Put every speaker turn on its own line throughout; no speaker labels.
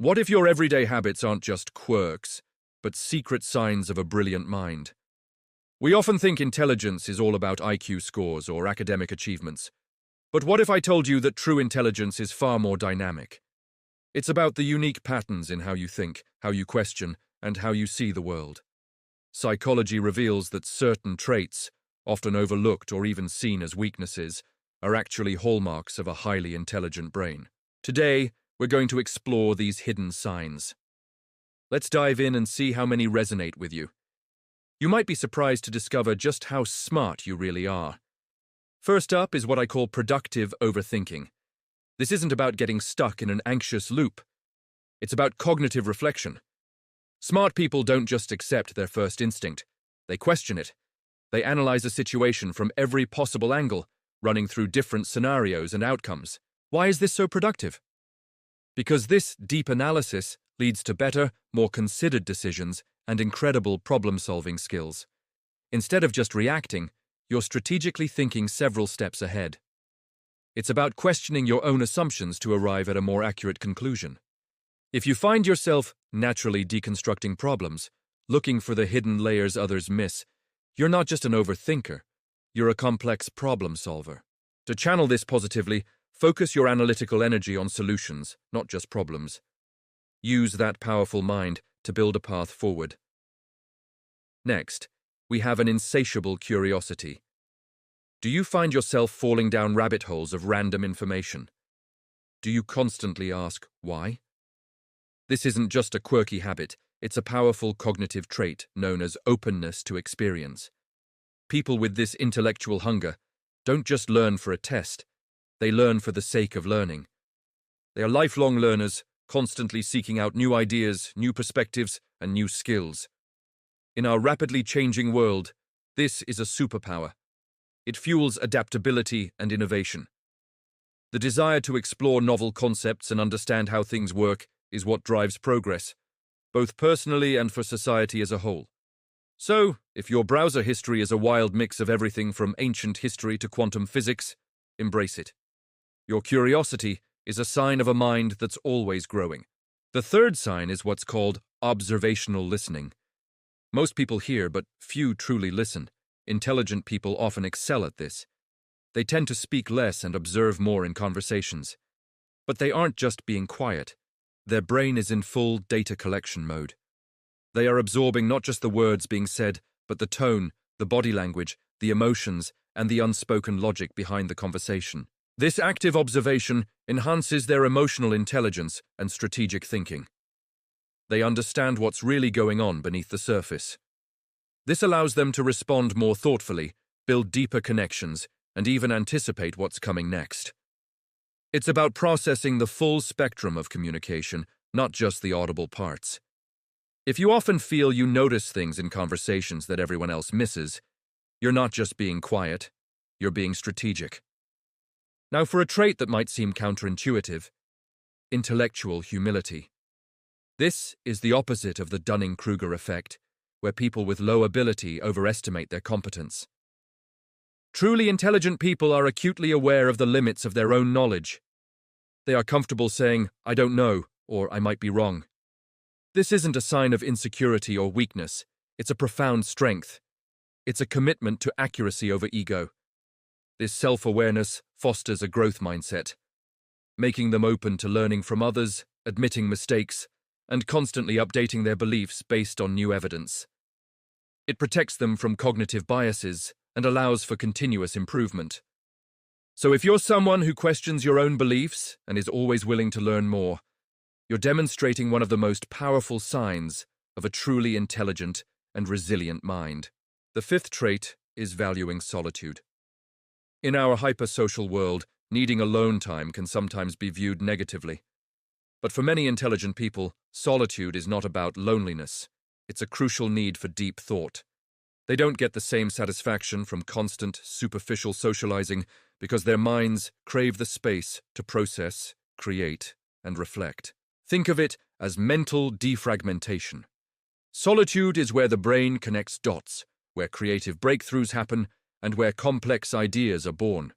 What if your everyday habits aren't just quirks, but secret signs of a brilliant mind? We often think intelligence is all about IQ scores or academic achievements. But what if I told you that true intelligence is far more dynamic? It's about the unique patterns in how you think, how you question, and how you see the world. Psychology reveals that certain traits, often overlooked or even seen as weaknesses, are actually hallmarks of a highly intelligent brain. Today, we're going to explore these hidden signs. Let's dive in and see how many resonate with you. You might be surprised to discover just how smart you really are. First up is what I call productive overthinking. This isn't about getting stuck in an anxious loop. It's about cognitive reflection. Smart people don't just accept their first instinct. They question it. They analyze a situation from every possible angle, running through different scenarios and outcomes. Why is this so productive? Because this deep analysis leads to better, more considered decisions and incredible problem-solving skills. Instead of just reacting, you're strategically thinking several steps ahead. It's about questioning your own assumptions to arrive at a more accurate conclusion. If you find yourself naturally deconstructing problems, looking for the hidden layers others miss, you're not just an overthinker, you're a complex problem solver. To channel this positively, focus your analytical energy on solutions, not just problems. Use that powerful mind to build a path forward. Next, we have an insatiable curiosity. Do you find yourself falling down rabbit holes of random information? Do you constantly ask, why? This isn't just a quirky habit, it's a powerful cognitive trait known as openness to experience. People with this intellectual hunger don't just learn for a test, they learn for the sake of learning. They are lifelong learners, constantly seeking out new ideas, new perspectives, and new skills. In our rapidly changing world, this is a superpower. It fuels adaptability and innovation. The desire to explore novel concepts and understand how things work is what drives progress, both personally and for society as a whole. So, if your browser history is a wild mix of everything from ancient history to quantum physics, embrace it. Your curiosity is a sign of a mind that's always growing. The third sign is what's called observational listening. Most people hear, but few truly listen. Intelligent people often excel at this. They tend to speak less and observe more in conversations. But they aren't just being quiet. Their brain is in full data collection mode. They are absorbing not just the words being said, but the tone, the body language, the emotions, and the unspoken logic behind the conversation. This active observation enhances their emotional intelligence and strategic thinking. They understand what's really going on beneath the surface. This allows them to respond more thoughtfully, build deeper connections, and even anticipate what's coming next. It's about processing the full spectrum of communication, not just the audible parts. If you often feel you notice things in conversations that everyone else misses, you're not just being quiet, you're being strategic. Now, for a trait that might seem counterintuitive, intellectual humility. This is the opposite of the Dunning-Kruger effect, where people with low ability overestimate their competence. Truly intelligent people are acutely aware of the limits of their own knowledge. They are comfortable saying, "I don't know," or "I might be wrong." This isn't a sign of insecurity or weakness. It's a profound strength. It's a commitment to accuracy over ego. This self-awareness fosters a growth mindset, making them open to learning from others, admitting mistakes, and constantly updating their beliefs based on new evidence. It protects them from cognitive biases and allows for continuous improvement. So if you're someone who questions your own beliefs and is always willing to learn more, you're demonstrating one of the most powerful signs of a truly intelligent and resilient mind. The fifth trait is valuing solitude. In our hypersocial world, needing alone time can sometimes be viewed negatively. But for many intelligent people, solitude is not about loneliness. It's a crucial need for deep thought. They don't get the same satisfaction from constant, superficial socializing because their minds crave the space to process, create, and reflect. Think of it as mental defragmentation. Solitude is where the brain connects dots, where creative breakthroughs happen, and where complex ideas are born.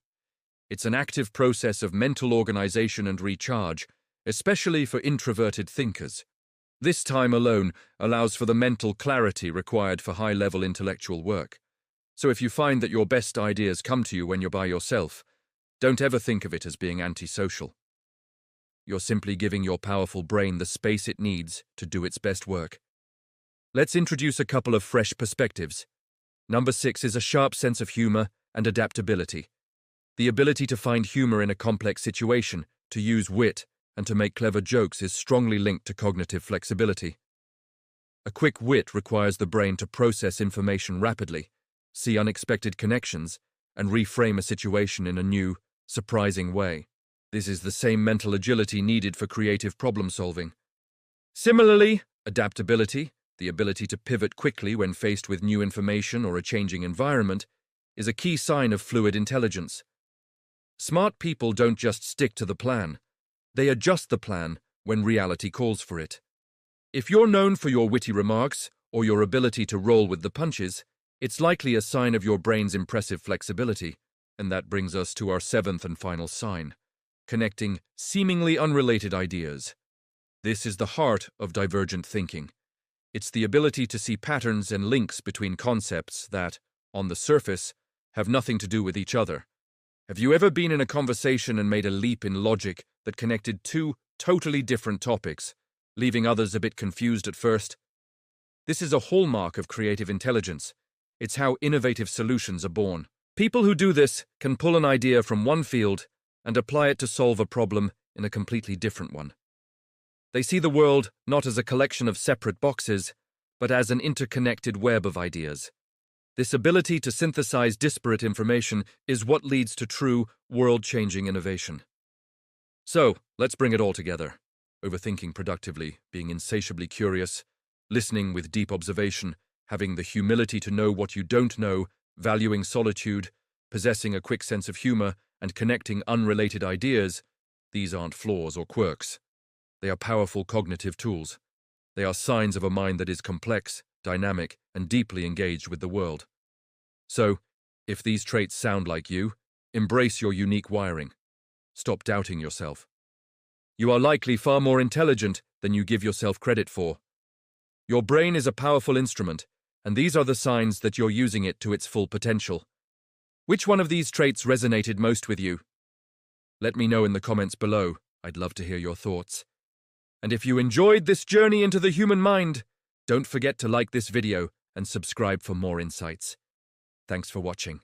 It's an active process of mental organization and recharge, especially for introverted thinkers. This time alone allows for the mental clarity required for high-level intellectual work. So if you find that your best ideas come to you when you're by yourself, don't ever think of it as being antisocial. You're simply giving your powerful brain the space it needs to do its best work. Let's introduce a couple of fresh perspectives. Number 6 is a sharp sense of humor and adaptability. The ability to find humor in a complex situation, to use wit, and to make clever jokes is strongly linked to cognitive flexibility. A quick wit requires the brain to process information rapidly, see unexpected connections, and reframe a situation in a new, surprising way. This is the same mental agility needed for creative problem-solving. Similarly, adaptability, the ability to pivot quickly when faced with new information or a changing environment, is a key sign of fluid intelligence. Smart people don't just stick to the plan. They adjust the plan when reality calls for it. If you're known for your witty remarks or your ability to roll with the punches, it's likely a sign of your brain's impressive flexibility. And that brings us to our 7th and final sign: connecting seemingly unrelated ideas. This is the heart of divergent thinking. It's the ability to see patterns and links between concepts that, on the surface, have nothing to do with each other. Have you ever been in a conversation and made a leap in logic that connected two totally different topics, leaving others a bit confused at first? This is a hallmark of creative intelligence. It's how innovative solutions are born. People who do this can pull an idea from one field and apply it to solve a problem in a completely different one. They see the world not as a collection of separate boxes, but as an interconnected web of ideas. This ability to synthesize disparate information is what leads to true, world-changing innovation. So, let's bring it all together. Overthinking productively, being insatiably curious, listening with deep observation, having the humility to know what you don't know, valuing solitude, possessing a quick sense of humor, and connecting unrelated ideas, these aren't flaws or quirks. They are powerful cognitive tools. They are signs of a mind that is complex, dynamic, and deeply engaged with the world. So, if these traits sound like you, embrace your unique wiring. Stop doubting yourself. You are likely far more intelligent than you give yourself credit for. Your brain is a powerful instrument, and these are the signs that you're using it to its full potential. Which one of these traits resonated most with you? Let me know in the comments below. I'd love to hear your thoughts. And if you enjoyed this journey into the human mind, don't forget to like this video and subscribe for more insights. Thanks for watching.